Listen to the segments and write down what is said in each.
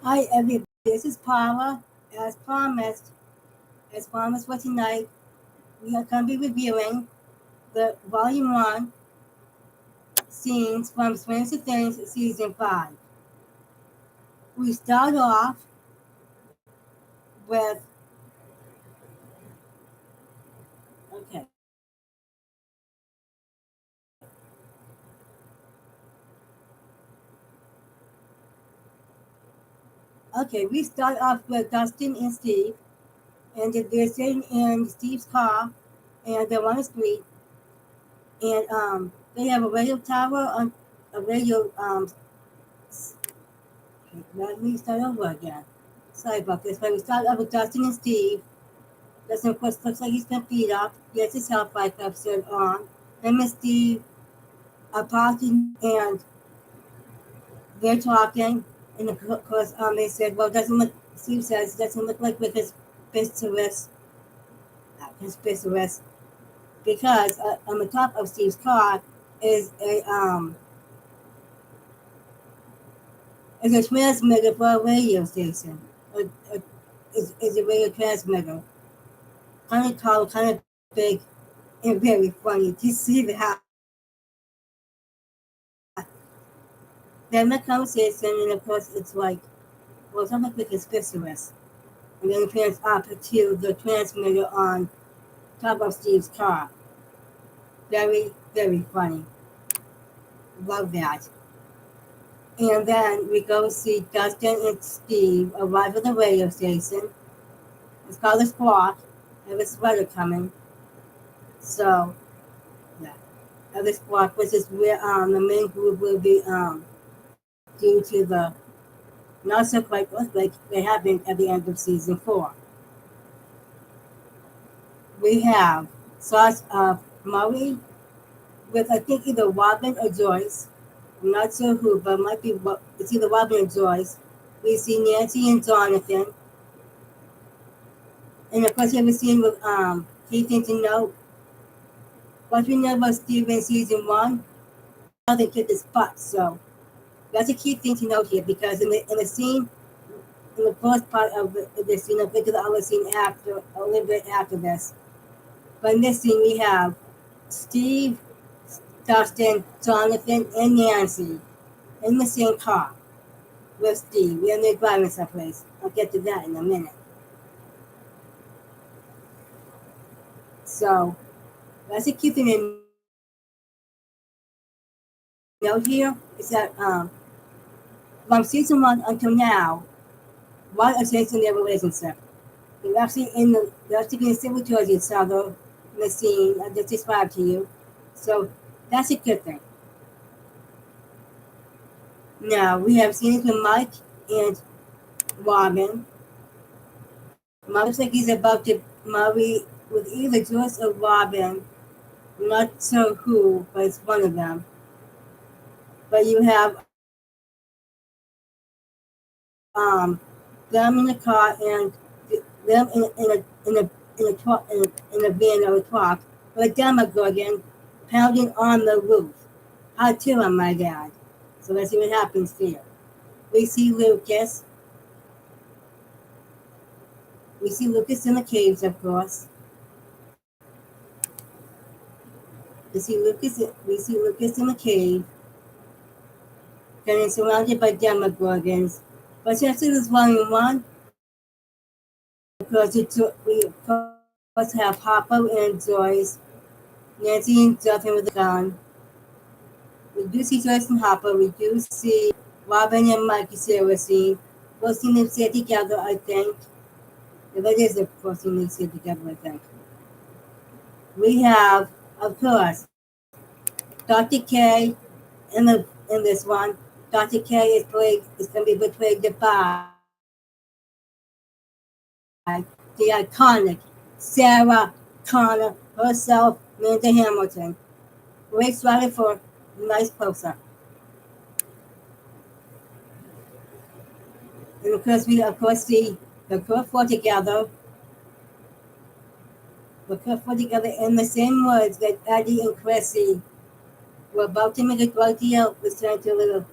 Hi everybody, this is Paula. As promised for tonight, we are going to be reviewing the Volume 1 scenes from Stranger Things Season 5. We start off with, okay, we start off with Dustin and Steve, and they're sitting in Steve's car, and they're on the street, and they have a radio tower on a radio, let me start over again. Sorry about this, but we start off with Dustin and Steve. Dustin, of course, looks like he's been beat up. He has his health bike episode on. Him and Steve are talking, and they're talking. And of course, they said, well, doesn't look, Steve says, doesn't look like with his fist arrest, because on the top of Steve's car is a transmitter for a radio station. Is a radio transmitter. Kind of tall, kind of big, and very funny to see that. Then the conversation, and of course, it's like, well, something like his fist arrest. And then it pans up to the transmitter on top of Steve's car. Very, very funny. Love that. And then we go see Dustin and Steve arrive at the radio station. It's called a squawk. I have a sweater coming. So, yeah. At the squawk, which is where the main group will be due to the not so quite earthquake that happened at the end of season 4. We have shots of Murray with, I think, either Robin or Joyce. I'm not sure who, but it might be, it's either Robin or Joyce. We see Nancy and Jonathan. And of course, we have a scene with key thing to know. What we know about Steve in season 1, how they kicked his butt. So that's a key thing to note here, because in the scene, in the first part of the scene, I think of the other scene after, a little bit after this. But in this scene, we have Steve, Dustin, Jonathan, and Nancy in the same car with Steve. We are near driving someplace. I'll get to that in a minute. So that's a key thing to note here is that from season 1 until now, what is changing their relationship? They're actually being civil towards each other in the scene I just described to you. So that's a good thing. Now we have scenes with Mike and Robin. Mike looks like he's about to marry with either Joyce or Robin. I'm not sure who, but it's one of them. But you have them in the car and them in a van or a truck with a Demogorgon pounding on the roof. How to, I might add. So let's see what happens here. We see Lucas. We see Lucas in the caves, of course. We see Lucas in the cave, getting surrounded by Demogorgons. But since this is volume 1, because we of course have Hopper and Joyce, Nancy and Jonathan with a gun. We do see Joyce and Hopper. We do see Robin and Mikey seriously. We'll see them sit together, I think. If it is, of course, they sit together, I think. We have, of course, Dr. K in this one. Dr. K is going to be portrayed by the iconic Sarah Connor herself, Linda Hamilton. Great started for a nice close-up. And of course, we see the Kurt Four together. The Kurt Four together in the same words that Eddie and Chrissy were about to make a drug deal with Santa Little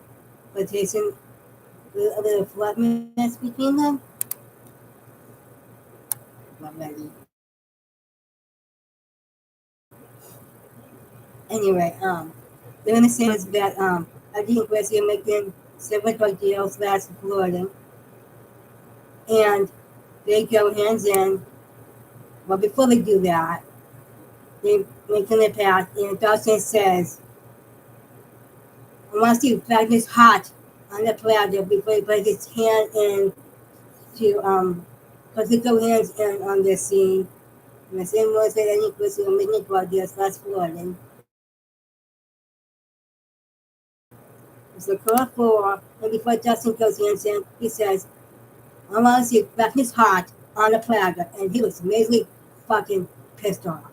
quotation a little flatness between them. Not ready. Anyway, they're gonna say is that I think Wesley are making several drug deals last Florida, and they go hands in. Well, before they do that, they make in the path, and Dawson says, "I want to see Wagner's hot on the platter before he puts his hand in to because they go hands in on this scene." And the same was that I think Wesley were making drug deals last Florida. So call for, and before Dustin goes in, he says, "I want to see Wagner's hot on the platter," and he was amazingly fucking pissed off.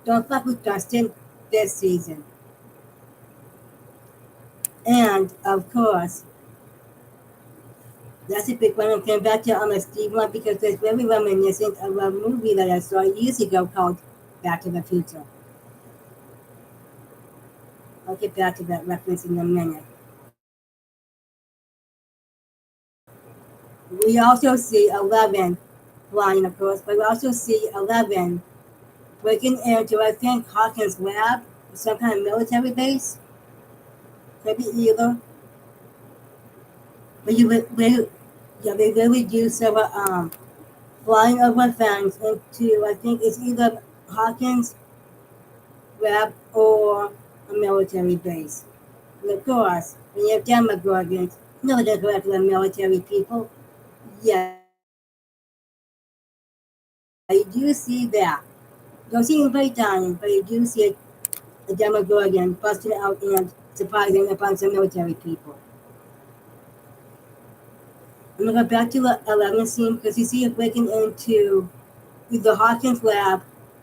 Don't fuck with Dustin this season. And of course, that's a big one. I came back to Steve one because it's very reminiscent of a movie that I saw years ago called Back to the Future. I'll get back to that reference in a minute. We also see 11 flying, of course, but we also see 11 breaking into, I think, Hawkins' lab, some kind of military base. Maybe either. But they really do several flying over fence into, I think it's either Hawkins' lab or a military base. And of course, when you have Demogorgons, no, they're regular military people. Yeah, you do see that. Don't see him very dying, but you do see a Demogorgon busting out and surprising a bunch of military people. I'm gonna go back to the 11th scene because you see it breaking into either Hawkins' lab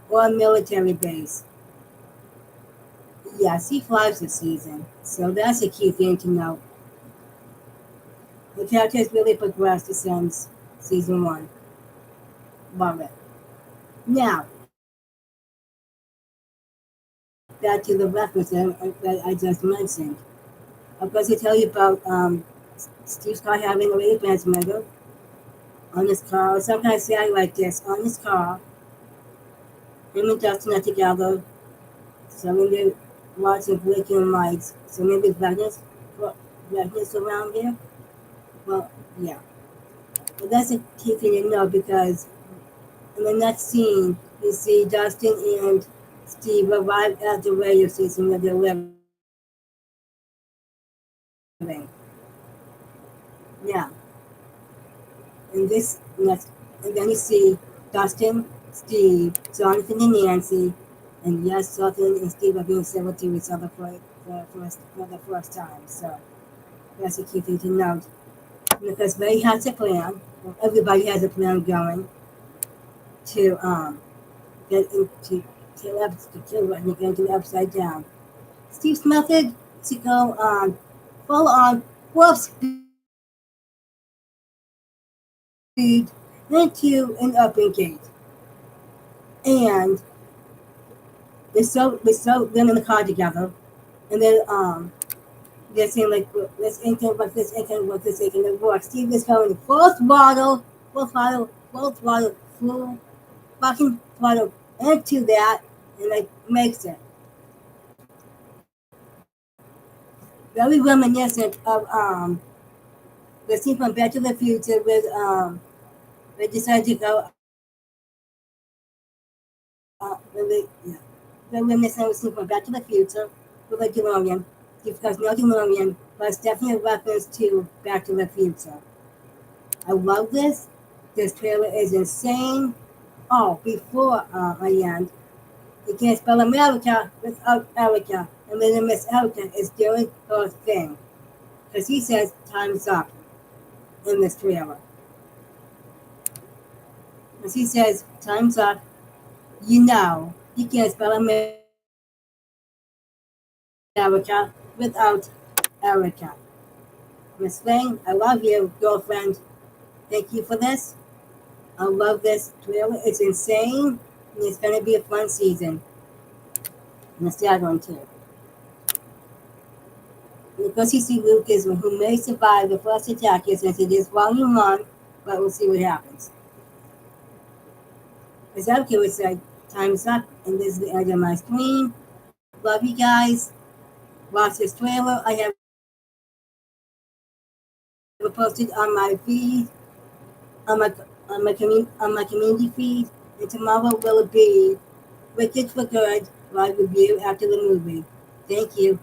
or a military base. Yes, he flies this season, so that's a key thing to note. The character has really progressed since season 1. Love it. Now, back to the reference that I just mentioned. I'm going to tell you about Steve Scott having a radio transmitter on his car, or some kind of satellite like this on his car. Him and Dustin are together, so maybe watching blinking lights. So maybe Wagner's around here. Well, yeah. But that's a key thing to know because in the next scene, you see Dustin and Steve arrive at the radio station where they're living. Yeah. And this next, and then you see Dustin, Steve, Jonathan, and Nancy, and yes, Jonathan and Steve are being civil to each other for the first time. So that's a key thing to note. Because Ray has a plan. Well, everybody has a plan going to get into to get into Upside Down. Steve's method to go full on warp speed into an open gate. And they them in the car together, and then they're saying like this ain't gonna work, this ain't gonna work, this ain't gonna work. Steve is going full throttle, full fucking throttle into that, and like makes it very reminiscent of the scene from Back to the Future with they decided to go really yeah. Very reminiscent of the scene from Back to the Future with a DeLorean, because no DeLorean, but it's definitely a reference to Back to the Future. I love this. This trailer is insane. Oh, before I end, you can't spell America without Erica, and then Miss Erica is doing her thing. Because he says time's up in this trailer. Because he says time's up, you can't spell America without Erica. Miss Thing, I love you, girlfriend. Thank you for this. I love this trailer. It's insane. And it's going to be a fun season. And the sad one, too. Because you see Lucas, who may survive the first attack, yes, and it is volume 1, but we'll see what happens. As Elke would say, time's up, and this is the end of my stream. Love you guys. Watch this trailer. I have posted on my feed, on my community feed, and tomorrow will be Wicked for Good live review after the movie. Thank you.